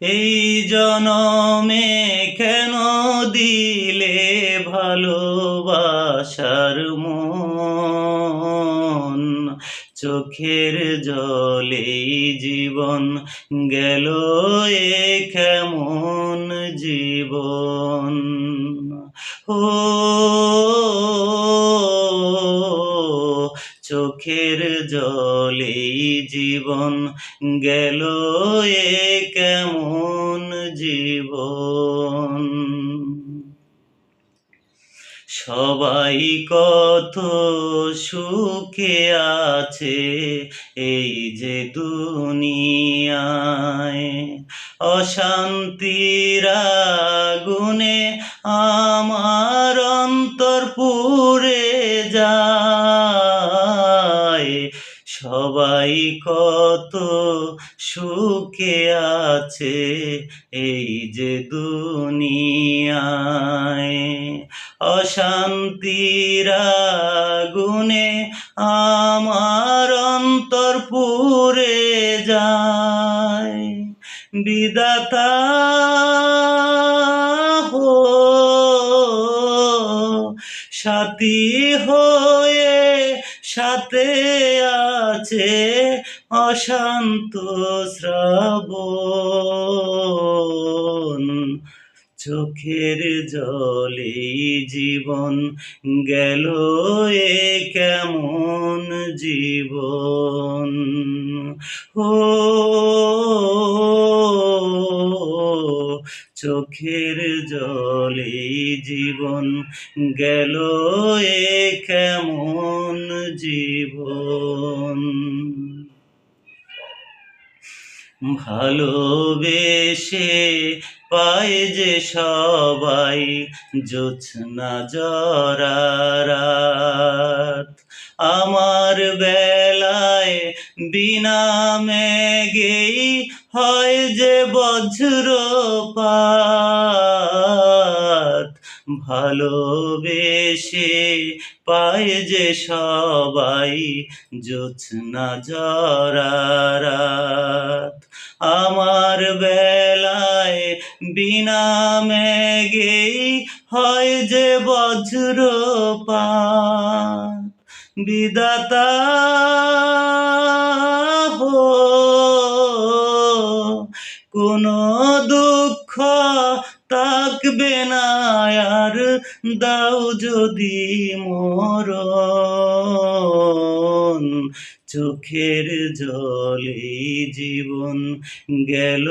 এই জনমে কেন দিলে ভালোবাসার মন, চোখের জলেই জীবন গেল এ কেমন জীবন। ও চোখের জলেই জীবন গেল এ কেমন জীবন। সবাই কত সুখে আছে এই যে দুনিয়ায়, অশান্তির আগুনে আমার অন্তর পুড়ে যায়। সবাই কত সুখে আছে এই যে দুনিয়ায়, অশান্তির আগুনে আমার অন্তর পুড়ে যায়। বিধাতা হো সাথী হয়ে সাথে আছে অশান্ত শ্রাবণ, চোখের জলেই জীবন গেল এ কেমন জীবন। ও চোখের জলেই জীবন গেল এ কেমন জীবন। ভালোবেসে পায় যে সবাই জোছনা জরা রাত, আমার বেলায় বিনা মেঘেই হয় যে বজ্রপাত। ভালোবেসে পায় যে সবাই জোছনা জরা রাত, আমার বেলায় বিনা মেঘেই হয় যে বজ্রপাত। বিধাতা হো কোনো দুঃখ থাকবে না আর, দাও যদি মরণ, চোখের জলেই জীবন গেল।